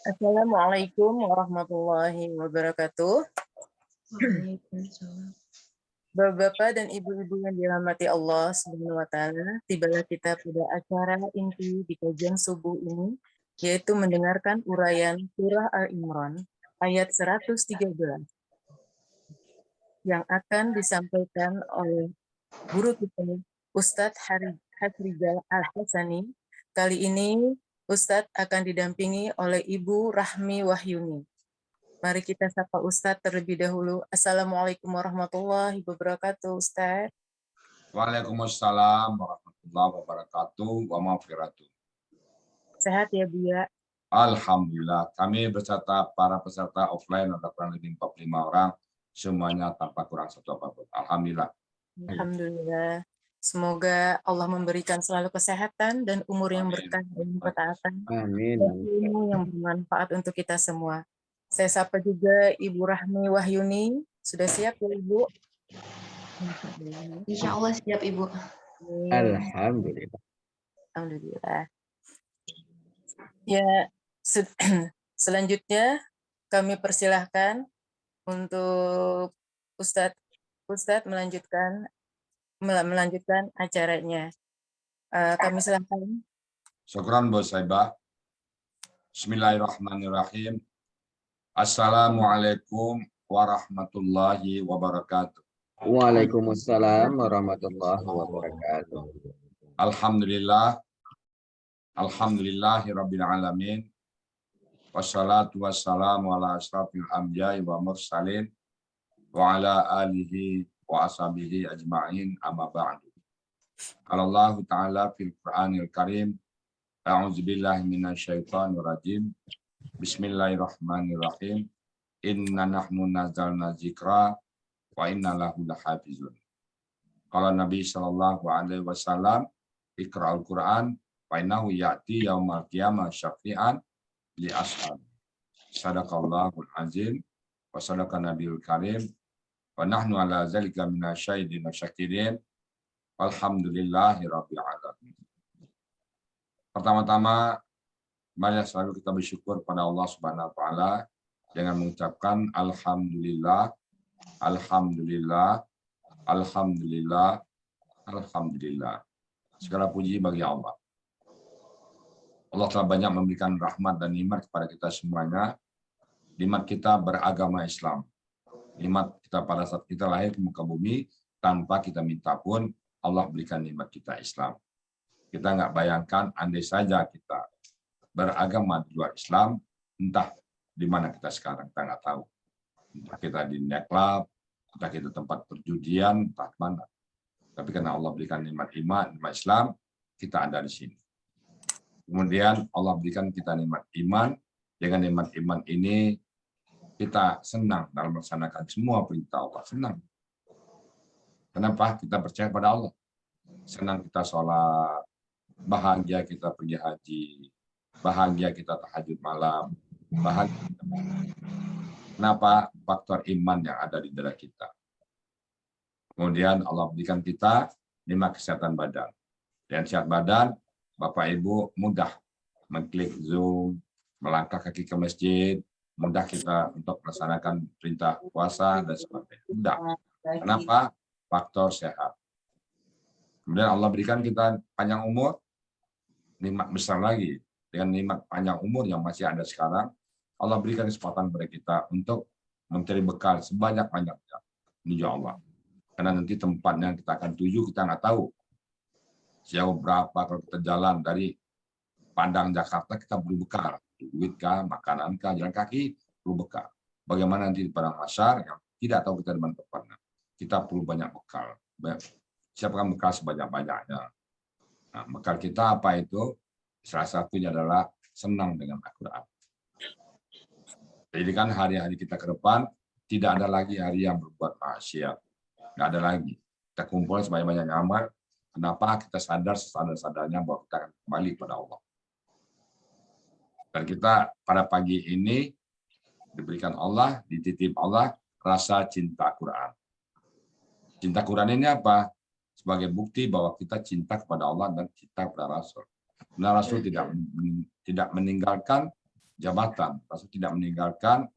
Assalamualaikum warahmatullahi wabarakatuh. Waalaikumsalam. Bapak-bapak dan ibu-ibu yang dirahmati Allah Subhanahu wa taala, tibalah kita pada acara inti di kajian subuh ini, yaitu mendengarkan uraian surah Al-Imran ayat 113 yang akan disampaikan oleh guru kita Ustadz Hafrizal Al-Hasani. Kali ini Ustadz akan didampingi oleh Ibu Rahmi Wahyuni. Mari kita sapa Ustadz terlebih dahulu. Assalamualaikum warahmatullahi wabarakatuh, Ustadz. Waalaikumsalam warahmatullahi wabarakatuh wa maghfiratuh. Sehat ya, Bu ya? Alhamdulillah, kami beserta para peserta offline ada kurang lebih 45 orang, semuanya tanpa kurang satu apapun. Alhamdulillah. Alhamdulillah. Semoga Allah memberikan selalu kesehatan dan umur yang berkah dan ketaatan. Amin. Dan ilmu yang bermanfaat untuk kita semua. Saya sapa juga Ibu Rahmi Wahyuni. Sudah siap ya, Ibu? Insya Allah siap, Ibu. Alhamdulillah. Alhamdulillah. Ya, selanjutnya kami persilahkan untuk Ustadz melanjutkan acaranya. Kami silahkan. Syukran Bu Saibah. Bismillahirrahmanirrahim. Assalamualaikum warahmatullahi wabarakatuh. Waalaikumsalam warahmatullahi wabarakatuh. Alhamdulillah. Alhamdulillahirabbil alamin. Wassalatu wassalamu ala asrafil anbiya'i wa mursalin wa ala alihi wa ashabihi ajma'in amma ba'du. Allah Ta'ala fil Qur'anil Karim. A'udzubillahi minasyaitonir rajim. Bismillahirrahmanirrahim. Inna nahnu nazzalna dzikra wa inna lahu lahafizun. Qala Nabi sallallahu alaihi wasallam, Iqra'ul Qur'an fa innahu ya'ti yaumal qiyamah syafi'an li ashab. Sadaqallahul azim wa sadaqa nabiyul karim wa nahnu ala zalika minasyahidin wa syakirin. Alhamdulillahi rabbil alamin. Pertama-tama, mari selalu kita bersyukur pada Allah Subhanahu wa taala dengan mengucapkan alhamdulillah, alhamdulillah, alhamdulillah, alhamdulillah. Segala puji bagi Allah. Allah telah banyak memberikan rahmat dan nikmat kepada kita semuanya. Nikmat kita beragama Islam. Nikmat kita pada saat kita lahir ke muka bumi, tanpa kita minta pun, Allah berikan nikmat kita Islam. Kita nggak bayangkan, andai saja kita beragama di luar Islam, entah di mana kita sekarang, kita nggak tahu. Entah kita di nightclub, entah kita tempat perjudian, entah mana. Tapi karena Allah berikan nikmat iman, nikmat Islam, kita ada di sini. Kemudian Allah berikan kita nikmat iman. Dengan nikmat iman ini kita senang dalam melaksanakan semua perintah Allah. Senang. Kenapa? Kita percaya pada Allah. Senang kita sholat, bahagia kita pergi haji, bahagia kita tahajud malam, bahagia kita. Kenapa? Faktor iman yang ada di dada kita. Kemudian Allah berikan kita nikmat kesehatan badan. Dan sehat badan, Bapak Ibu mudah mengklik Zoom, melangkah kaki ke masjid, mudah kita untuk melaksanakan perintah puasa dan sebagainya. Mudah. Kenapa? Faktor sehat. Kemudian Allah berikan kita panjang umur, nikmat besar lagi. Dengan nikmat panjang umur yang masih ada sekarang, Allah berikan kesempatan kepada kita untuk mencari bekal sebanyak-banyaknya menuju Allah. Karena nanti tempatnya kita akan tuju, kita nggak tahu. Jauh berapa kalau kita jalan dari Padang, Jakarta, kita perlu bekal. Duit kah, makanan kah, jalan kaki, perlu bekal. Bagaimana nanti di Padang Masyar, yang tidak tahu kita di mana tempatnya. Kita perlu banyak bekal. Siapkan bekal sebanyak-banyaknya. Nah, bekal kita apa itu? Salah satunya adalah senang dengan Al-Quran. Jadi kan hari-hari kita ke depan, tidak ada lagi hari yang berbuat maksiat. Nggak ada lagi. Kita kumpul sebanyak-banyaknya amal. Kenapa? Kita sadar sesadar-sadarnya bahwa kita akan kembali pada Allah. Dan kita pada pagi ini diberikan Allah, dititip Allah, rasa cinta Quran. Cinta Quran ini apa? Sebagai bukti bahwa kita cinta kepada Allah dan cinta kepada Rasul. Nah, Rasul tidak meninggalkan jabatan. Rasul tidak meninggalkan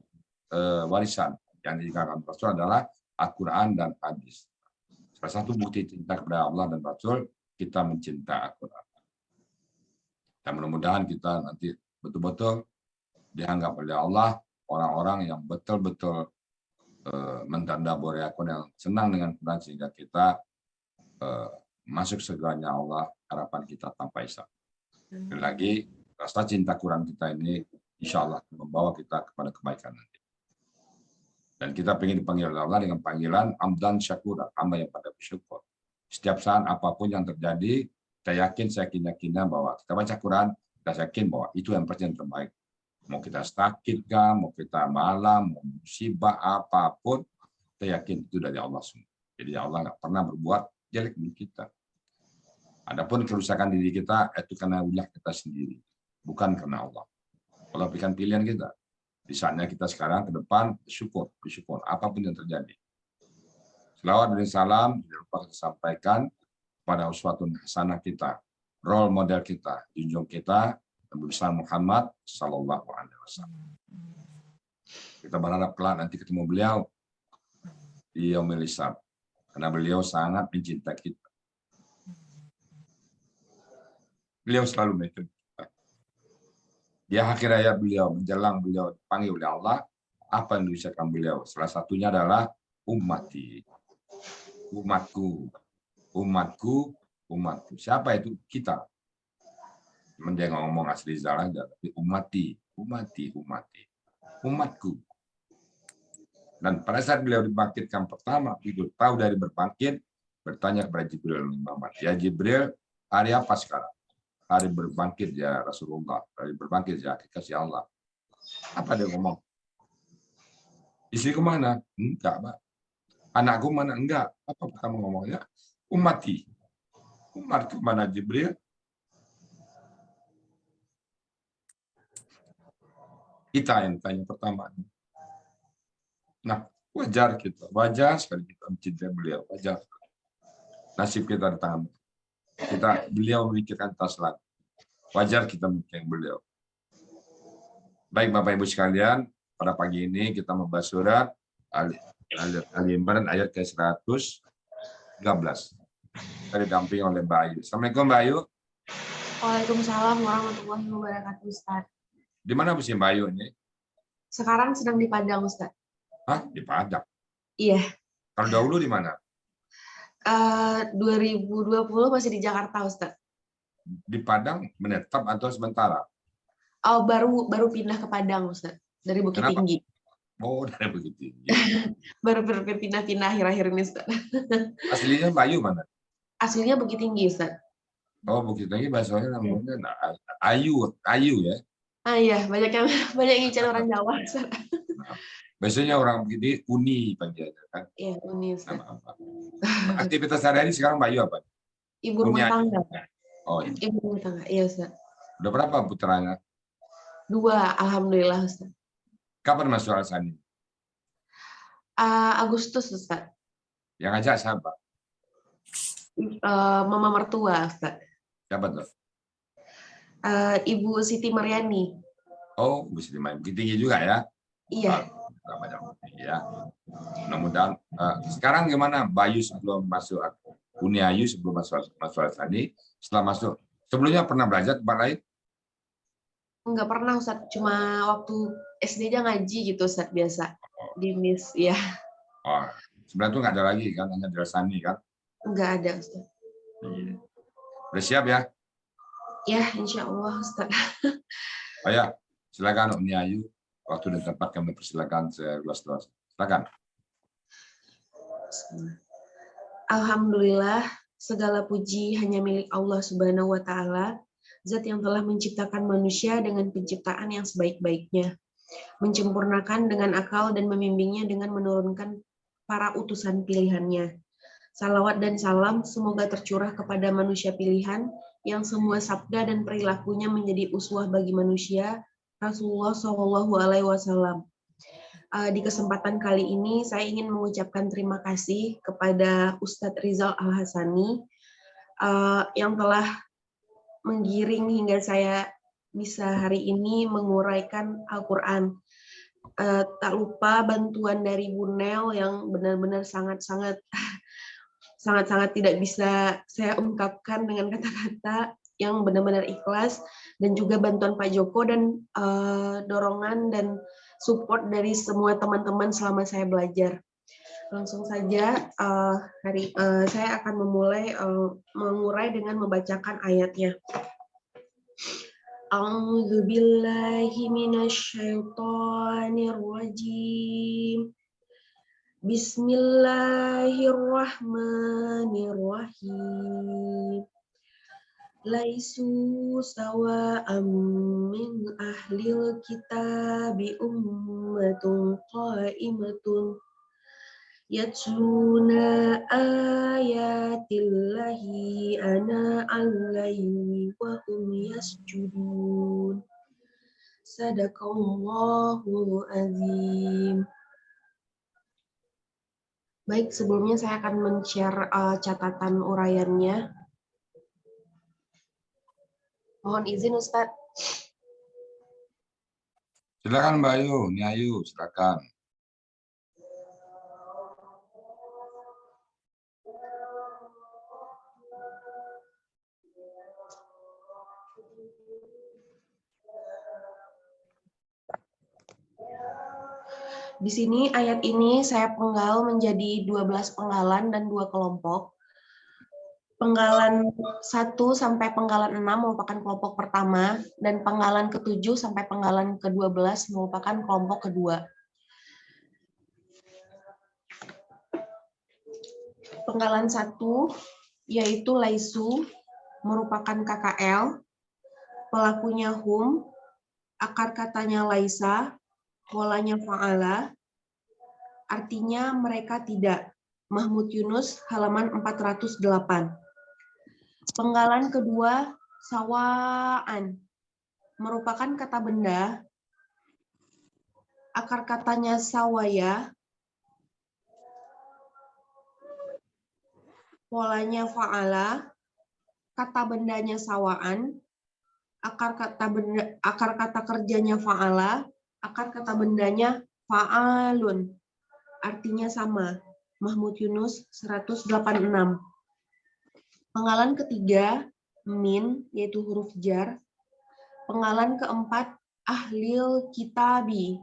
warisan. Yang ditinggalkan Rasul adalah Al-Quran dan hadis. Salah satu bukti cinta kepada Allah dan Rasul, kita mencintai Al-Quran. Dan mudah-mudahan kita nanti betul-betul dianggap oleh Allah orang-orang yang betul-betul mentadabburi Al-Quran, yang senang dengan Quran, sehingga kita masuk surganya Allah, harapan kita tanpa hisab. Sekali lagi, rasa cinta Quran kita ini insya Allah membawa kita kepada kebaikan nanti. Dan kita ingin dipanggil oleh Allah dengan panggilan Amdan Syakura, hamba yang pada bersyukur. Setiap saat apapun yang terjadi, kita yakin, saya yakin-yakinnya bahwa kita baca Quran, kita yakin bahwa itu yang pasti yang terbaik. Mau kita sakit, mau kita malam, mau musibah apapun, kita yakin itu dari Allah semua. Jadi Allah nggak pernah berbuat jelek di kita. Adapun kerusakan diri kita itu karena ulah kita sendiri, bukan karena Allah. Allah berikan pilihan kita. Di saatnya kita sekarang ke depan bersyukur apapun yang terjadi. Selawat dan salam jangan lupa kita sampaikan pada uswatun hasanah kita, role model kita, junjung kita, Nabi besar Muhammad Sallallahu Alaihi Wasallam. Kita berharap kelak nanti ketemu beliau di Yaumil Hisab, karena beliau sangat mencintai kita. Beliau selalu mencintai kita. Di akhir hayat beliau, menjelang beliau dipanggil oleh Allah, apa yang dibicarakan beliau? Salah satunya adalah ummati, umatku, umatku, umatku. Siapa itu? Kita. Dia nggak ngomong asli zalah aja, tapi umati, umati, umati, umatku. Dan pada saat beliau dibangkitkan pertama, itu tahu dari berbangkit, bertanya kepada Jibril Muhammad, ya Jibril, hari apa sekarang? Hari berbangkit ya Rasulullah, hari berbangkit ya kasih Allah. Apa dia ngomong? Istriku mana? Enggak, Pak. Anakku mana? Enggak. Apa pertama ngomongnya? Umati. Umatku mana Jibril? Kita yang tanya pertama. Nah, wajar sekali kita mencintai beliau, wajar. Nasib kita di tangan kita, beliau memikirkan tas lagi. Wajar kita memikirkan beliau. Baik Bapak Ibu sekalian, pada pagi ini kita membahas surat Ali Imran ayat ke-113. Kita didampingi oleh Mbak Ayu. Assalamualaikum Mbak Ayu. Waalaikumsalam warahmatullahi wabarakatuh, Ustaz. Di mana Mbak Ayu ini? Sekarang sedang di Padang, Ustaz. Hah? Di Padang? Iya. Kalau dahulu di mana? 2020 masih di Jakarta, Ustaz. Di Padang menetap atau sementara? Oh, baru pindah ke Padang, Ustaz. Dari Bukit Kenapa? Tinggi. Oh, dari Bukit Tinggi. Baru berpindah-pindah akhir-akhir ini, Ustaz. Aslinya Mbak Ayu mana? Aslinya Bukit Tinggi, Ustaz. Oh, Bukit Tinggi bahasanya namanya Ayu ya. Ah iya, banyak yang ngincar orang Jawa, Ustaz. Nah, biasanya orang begini Uni panggilnya kan. Iya, Uni, Ustaz. Aktivitas sehari-hari sekarang Mbak Ayu apa? Ibu rumah tangga. Oh, iya. Ibu rumah tangga, iya, Ustaz. Udah berapa putranya? 2, alhamdulillah, Ustaz. Kapan masuk Al-Sani? Agustus, Ustaz. Yang ngajak siapa? Mama mertua, Ustaz. Siapa tuh? Ibu Siti Maryani. Oh, Bu Siti Maryani. Bukit Tinggi juga ya? Iya. Banyak ya. Mudah-mudahan sekarang gimana Bayu sebelum masuk Uni Ayu sebelum masuk Al-Sani, setelah masuk sebelumnya pernah belajar tempat lain? Enggak pernah, Ustaz. Cuma waktu SD aja ngaji gitu, Ustaz, biasa. Di MIS, ya. Oh, sebenarnya itu nggak ada lagi kan, hanya di Al-Sani kan? Enggak ada, Ustaz. Udah siap ya? Ya, insya Allah, Ustaz. Oh ya, silakan Uni Ayu. Waktu dan tempat kami persilakan seluas-luas. Silakan. Alhamdulillah, segala puji hanya milik Allah Subhanahu wa Ta'ala, Zat yang telah menciptakan manusia dengan penciptaan yang sebaik-baiknya, menyempurnakan dengan akal dan membimbingnya dengan menurunkan para utusan pilihannya. Salawat dan salam semoga tercurah kepada manusia pilihan yang semua sabda dan perilakunya menjadi uswah bagi manusia, Rasulullah Shallallahu Alaihi Wasallam. Di kesempatan kali ini saya ingin mengucapkan terima kasih kepada Ustadz Rizal Al-Hasani yang telah menggiring hingga saya bisa hari ini menguraikan Al-Quran. Tak lupa bantuan dari Bu Nel yang benar-benar sangat-sangat tidak bisa saya ungkapkan dengan kata-kata, yang benar-benar ikhlas, dan juga bantuan Pak Joko dan dorongan dan support dari semua teman-teman selama saya belajar. Langsung saja saya akan memulai mengurai dengan membacakan ayatnya. A'udzu billahi minasyaitonir rajim. Bismillahirrahmanirrahim. Laisu sawa'am min ahlil kitabi ummatun qa'imatun yatluna ayatillahi ana al-laili wa hum yasjudun. Sadaqallahul azim. Baik, sebelumnya saya akan men-share catatan uraiannya. Mohon izin Ustadz. Silakan Mbak Ayu, Ni Ayu, silakan. Di sini ayat ini saya penggal menjadi 12 penggalan dan 2 kelompok. Penggalan 1 sampai penggalan 6 merupakan kelompok pertama, dan penggalan ke-7 sampai penggalan ke-12 merupakan kelompok kedua. Penggalan 1 yaitu laisu merupakan KKL, pelakunya hum, akar katanya laisa, polanya fa'ala, artinya mereka tidak. Mahmud Yunus halaman 408. Penggalan kedua, sawaan, merupakan kata benda, akar katanya sawaya, polanya fa'ala, kata bendanya sawaan, akar kata kerjanya fa'ala, akar kata bendanya fa'alun, artinya sama. Mahmud Yunus 186. Penggalan ketiga, min, yaitu huruf jar. Penggalan keempat, ahlil kitabi,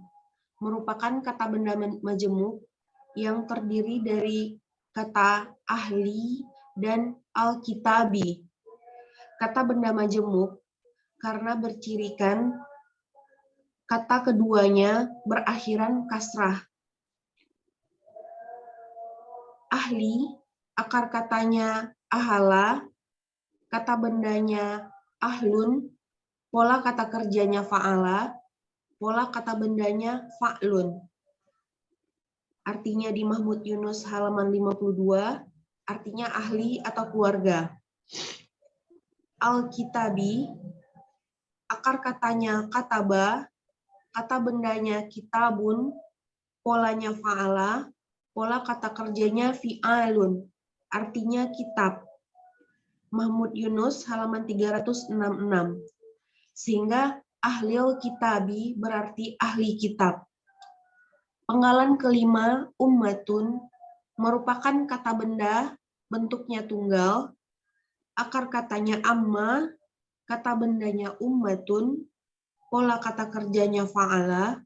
merupakan kata benda majemuk yang terdiri dari kata ahli dan al-kitabi. Kata benda majemuk karena bercirikan kata keduanya berakhiran kasrah. Ahli, akar katanya ahala, kata bendanya ahlun, pola kata kerjanya fa'ala, pola kata bendanya fa'lun. Artinya di Mahmud Yunus halaman 52, artinya ahli atau keluarga. Al-kitabi, akar katanya kataba, kata bendanya kitabun, polanya fa'ala, pola kata kerjanya fi'alun, artinya kitab. Mahmud Yunus halaman 366. Sehingga ahlil kitabi berarti ahli kitab. Penggalan kelima, ummatun, merupakan kata benda, bentuknya tunggal, akar katanya amma, kata bendanya ummatun, pola kata kerjanya fa'ala,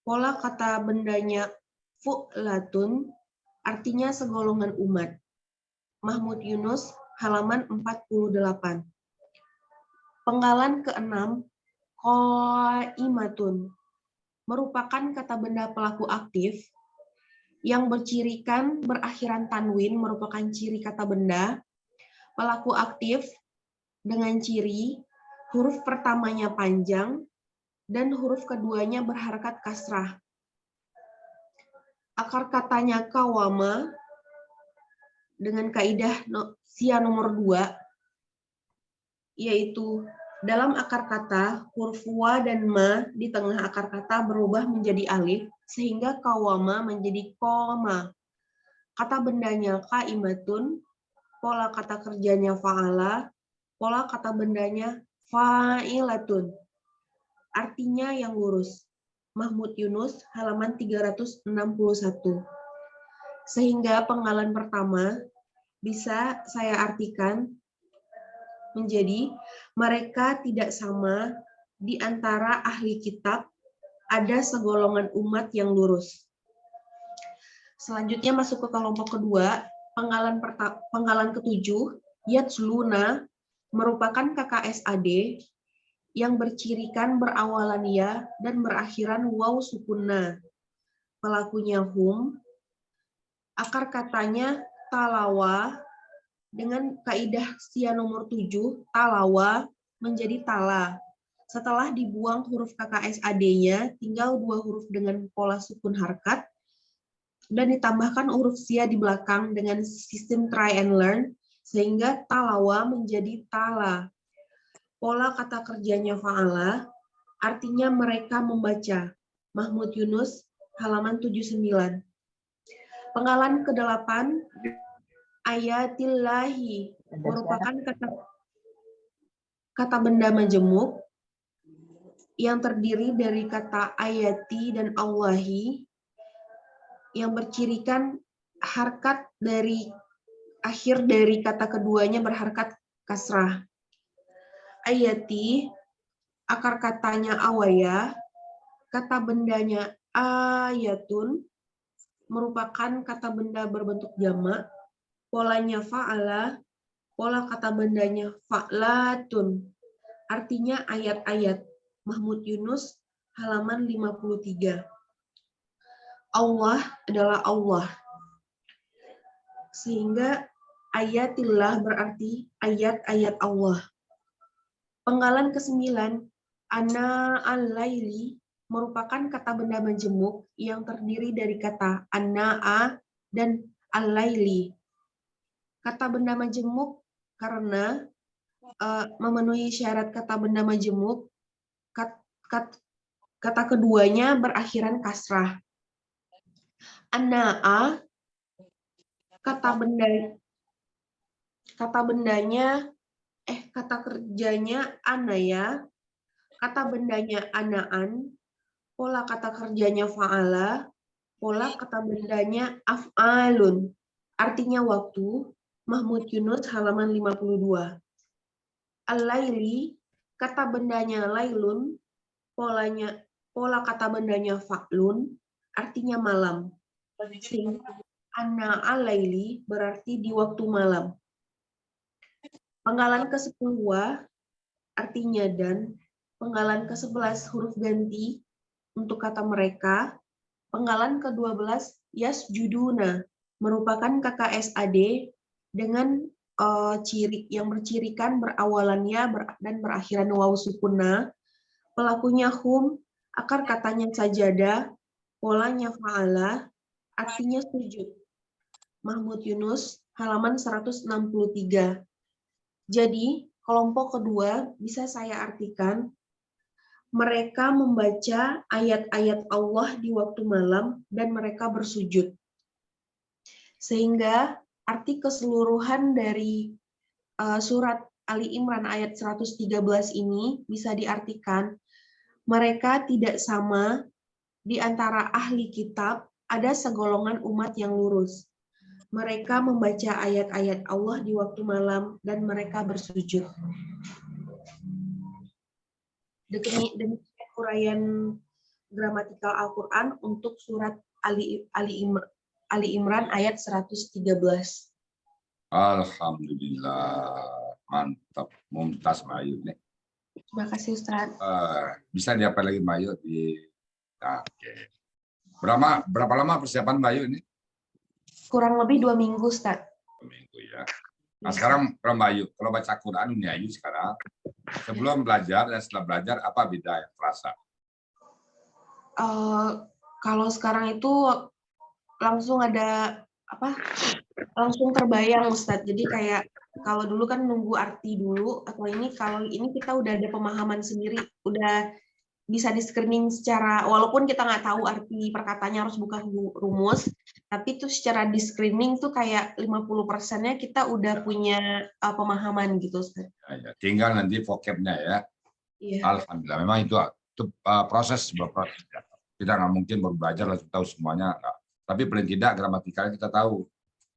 pola kata bendanya fu'latun, artinya segolongan umat. Mahmud Yunus halaman 48. Penggalan keenam, qaimatun, merupakan kata benda pelaku aktif yang bercirikan berakhiran tanwin, merupakan ciri kata benda pelaku aktif dengan ciri huruf pertamanya panjang dan huruf keduanya berharakat kasrah. Akar katanya kawama dengan kaidah sia nomor 2, yaitu dalam akar kata huruf wa dan ma di tengah akar kata berubah menjadi alif sehingga kawama menjadi koma. Kata bendanya kaimatun, pola kata kerjanya fa'ala, pola kata bendanya fa'ilatun. artinya yang lurus. Mahmud Yunus, halaman 361. Sehingga penggalan pertama bisa saya artikan menjadi mereka tidak sama di antara ahli kitab, ada segolongan umat yang lurus. Selanjutnya masuk ke kelompok kedua, penggalan ketujuh, Yatsluna merupakan KKSAD yang bercirikan berawalan ya dan berakhiran waw sukunna. Pelakunya hum, akar katanya talawa, dengan kaidah sia nomor 7, talawa menjadi tala. Setelah dibuang huruf KKSAD-nya, tinggal 2 huruf dengan pola sukun harkat, dan ditambahkan huruf sia di belakang dengan sistem try and learn, sehingga talawa menjadi tala. Pola kata kerjanya fa'ala, artinya mereka membaca. Mahmud Yunus, halaman 79. Penggalan ke-8, ayatillahi merupakan kata benda majemuk yang terdiri dari kata ayati dan Allahi yang bercirikan harkat dari akhir dari kata keduanya berharkat kasrah. Ayati, akar katanya awaya, kata bendanya ayatun, merupakan kata benda berbentuk jamak, polanya fa'ala, pola kata bendanya fa'latun, artinya ayat-ayat. Mahmud Yunus, halaman 53. Allah adalah Allah. Sehingga ayatillah berarti ayat-ayat Allah. Penggalan ke-9, ana al-laili merupakan kata benda majemuk yang terdiri dari kata ana dan al-laili. Kata benda majemuk karena memenuhi syarat kata benda majemuk, kata keduanya berakhiran kasrah. Ana'a, kata kerjanya anaya, kata bendanya anaan, pola kata kerjanya fa'ala, pola kata bendanya af'alun, artinya waktu. Mahmud Yunus, halaman 52. Al-laili, kata bendanya lailun, pola kata bendanya fa'lun, artinya malam. Sehingga anna al-laili berarti di waktu malam. Penggalan ke-10 artinya dan. Penggalan ke-11 huruf ganti untuk kata mereka. Penggalan ke-12 yasjuduna merupakan KKSAD dengan ciri yang bercirikan berawalannya dan berakhiran waw sukunna. Pelakunya hum, akar katanya sajadah, polanya fa'ala, artinya sujud. Mahmud Yunus, halaman 163. Jadi, kelompok kedua bisa saya artikan, mereka membaca ayat-ayat Allah di waktu malam dan mereka bersujud. Sehingga arti keseluruhan dari surat Ali Imran ayat 113 ini bisa diartikan, mereka tidak sama di antara ahli kitab, ada segolongan umat yang lurus. Mereka membaca ayat-ayat Allah di waktu malam dan mereka bersujud. Demikian uraian gramatikal Al-Quran untuk surat Ali Imran ayat 113. Alhamdulillah, mantap, mumtaz Mbak Ayu nih. Terima kasih Ustaz. Bisa diapa lagi Mbak Ayu di? Oke. Berapa lama persiapan Mbak Ayu ini? Kurang lebih 2 minggu Ustaz. 2 minggu ya. Nah sekarang kalau Mbak Ayu, kalau baca Quran ini Ayu sekarang, sebelum belajar dan setelah belajar apa beda yang terasa? Kalau sekarang itu langsung ada langsung terbayang Ustadz. Jadi kayak kalau dulu kan nunggu arti dulu, atau kalau ini kita udah ada pemahaman sendiri, udah bisa di screening secara, walaupun kita nggak tahu arti perkataannya harus buka rumus, tapi itu secara di screening tuh kayak 50%-nya kita udah punya pemahaman gitu Ustadz. Ya, tinggal nanti vocabnya ya. Iya. Alhamdulillah, memang itu proses sebuah proses. Ya. Kita nggak mungkin baru belajar langsung tahu semuanya. Enggak. Tapi paling tidak gramatikalnya kita tahu.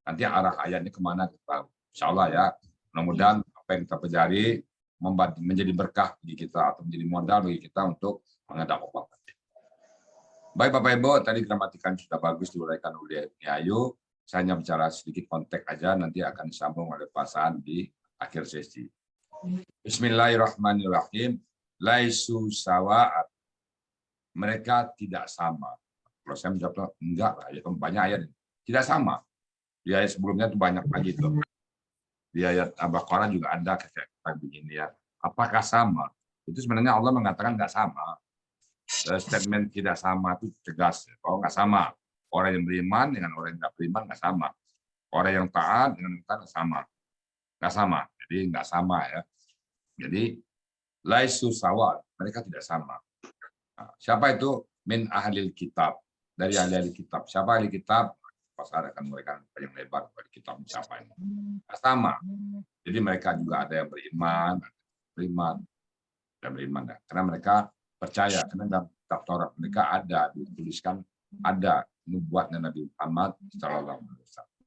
Nanti arah ayatnya kemana kita tahu. Insya Allah ya. Mudah-mudahan apa yang kita pelajari menjadi berkah bagi kita atau menjadi modal bagi kita untuk mendakwahkan. Baik Bapak Ibu, tadi gramatikanya sudah bagus diuraikan oleh Ayu. Saya hanya bicara sedikit konteks aja, nanti akan disambung oleh pasangan di akhir sesi. Bismillahirrahmanirrahim. Laisu sawa'at. Mereka tidak sama. Kalau saya menjawab, enggak lah, ya, banyak ayat. Tidak sama. Di ayat sebelumnya itu banyak lagi tuh. Di ayat Al-Baqarah juga ada kayak begini ya. Apakah sama? Itu sebenarnya Allah mengatakan enggak sama. Statement tidak sama itu tegas. Kalau nggak sama, orang yang beriman dengan orang yang tidak beriman nggak sama. Orang yang taat dengan yang taat nggak sama. Jadi nggak sama ya. Jadi laisu sawa, mereka tidak sama. Nah, siapa itu? Min ahlil kitab, dari ahli kitab. Siapa ahli kitab? Pasal akan memberikan yang lebar dari kitab siapa ini. Nggak sama. Jadi mereka juga ada yang beriman, dan beriman. Karena mereka percaya, karena dalam kitab Taurat mereka ada dituliskan ada nubuatnya Nabi Muhammad sallallahu alaihi wasallam.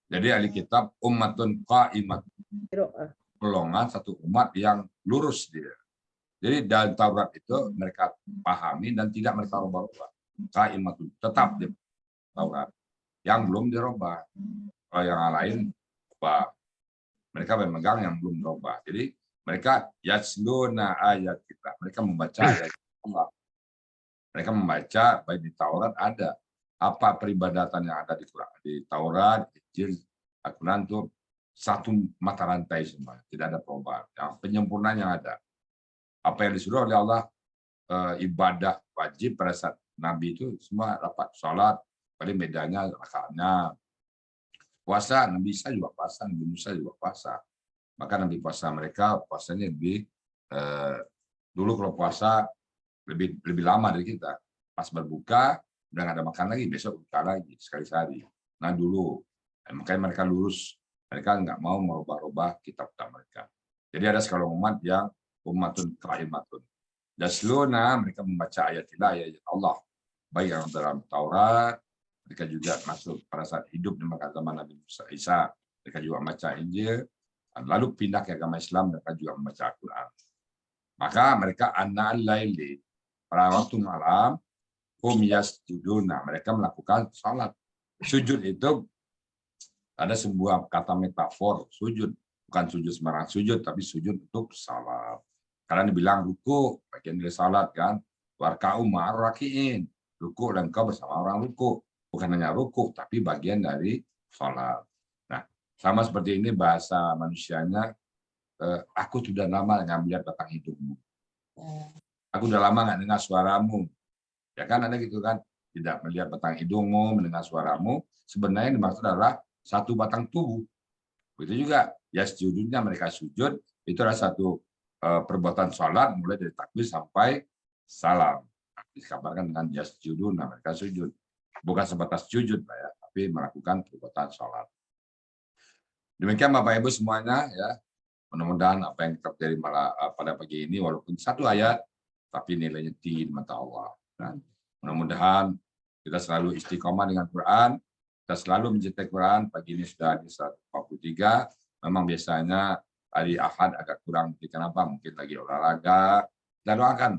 Jadi ahli kitab ummatun qaimat, golongan satu umat yang lurus dia. Jadi dalam Taurat itu mereka pahami dan tidak mereka rubah-rubah. Qaimatun tetap di Taurat yang belum dirubah. Kalau yang lain rubah. Mereka memegang yang belum dirubah. Jadi mereka yasluna ayat kita. Mereka membaca ayat Allah. Mereka membaca baik di Taurat ada apa peribadatan yang ada di Taurat, Injil, Al-Quran itu satu mata rantai semua, tidak ada perubahan. Yang penyempurnaan yang ada. Apa yang disuruh oleh Allah ibadah wajib pada saat Nabi itu semua dapat sholat, paling bedanya rakaatnya. Puasa Nabi Isa juga puasa, Nabi Musa juga puasa. Maka Nabi puasa mereka puasanya lebih dulu kalau puasa lebih lama dari kita. Pas berbuka udah nggak ada makan lagi, besok buka lagi sekali sehari. Nah dulu makanya mereka lurus, mereka nggak mau merubah-rubah kitab mereka. Jadi ada sekelompok umat yang ummatun qaimatun. Yasluna, mereka membaca ayat Allah, baik yang dalam Taurat, mereka juga masuk pada saat hidup di zaman Nabi Musa Isa, mereka juga membaca Injil. Lalu pindah ke agama Islam, mereka juga membaca Al-Quran. Maka mereka anal laili, pada waktu malam, hum yasjuduna, mereka melakukan salat. Sujud itu ada sebuah kata metafor, sujud. Bukan sujud sembarang sujud, tapi sujud untuk salat. Karena dibilang ruku, bagian dari salat kan. Warka'u ma'ar raki'in, ruku dan kau bersama orang ruku. Bukan hanya ruku, tapi bagian dari salat. Sama seperti ini bahasa manusianya, aku sudah lama nggak melihat batang hidungmu. Aku sudah lama nggak dengar suaramu. Ya kan ada gitu kan, tidak melihat batang hidungmu, mendengar suaramu. Sebenarnya yang dimaksud adalah satu batang tubuh. Begitu juga, ya sujudnya mereka sujud, itu adalah satu perbuatan sholat, mulai dari takbir sampai salam. Dikabarkan dengan yasjuduna, mereka sujud. Bukan sebatas sujud, ya, tapi melakukan perbuatan sholat. Demikian Bapak Ibu semuanya ya. Mudah-mudahan apa yang terjadi pada pagi ini walaupun satu ayat tapi nilainya tinggi di mata Allah. Nah, mudah-mudahan kita selalu istiqomah dengan Quran, kita selalu mencintai Quran. Pagi ini sudah di 143. Memang biasanya hari Ahad agak kurang, kenapa? Mungkin lagi olahraga. Kita doakan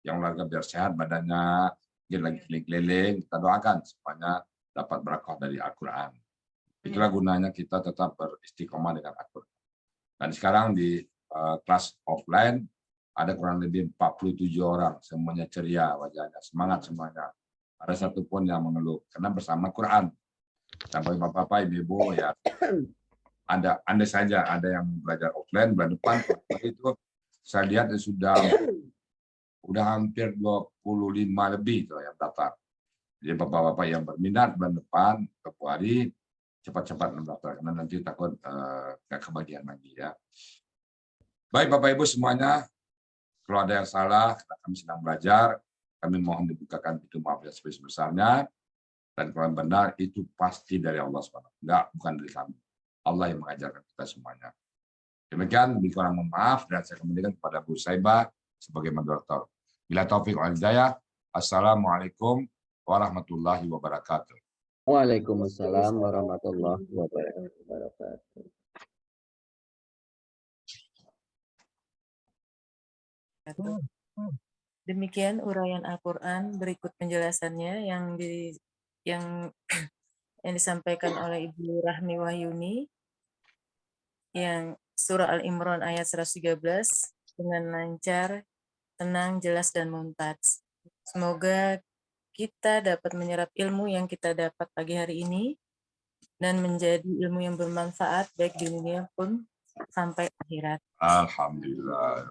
yang olahraga biar sehat badannya, mungkin lagi keliling-keliling, kita doakan semuanya dapat berkah dari Al-Quran. Itulah gunanya kita tetap beristiqomah dengan Al-Quran. Dan sekarang di kelas offline ada kurang lebih 47 orang, semuanya ceria wajahnya, semangat semuanya. Ada satu pun yang mengeluh, karena bersama Quran. Sampai bapak-bapak, ibu-ibu ya, Anda saja ada yang belajar offline bulan depan, itu saya lihat sudah hampir 25 lebih tuh yang daftar. Jadi bapak-bapak yang berminat bulan depan, Februari, cepat-cepat mendaftar karena nanti takut nggak kebagian lagi ya. Baik Bapak Ibu semuanya, kalau ada yang salah, kami sedang belajar, kami mohon dibukakan pintu maaf yang sebesar-besarnya, dan kalau yang benar itu pasti dari Allah SWT, bukan dari kami. Allah yang mengajarkan kita semuanya. Demikian, lebih kurang mohon maaf dan saya kembalikan kepada Bu Saibah. sebagai moderator. Bila taufik wal hidayah, assalamualaikum warahmatullahi wabarakatuh. Waalaikumsalam warahmatullahi wabarakatuh. Demikian uraian Al-Quran, berikut penjelasannya yang disampaikan oleh Ibu Rahmi Wahyuni, yang surah Al-Imran ayat 113 dengan lancar, tenang, jelas, dan mumtaz. Semoga kita dapat menyerap ilmu yang kita dapat pagi hari ini dan menjadi ilmu yang bermanfaat baik di dunia pun sampai akhirat. Alhamdulillah.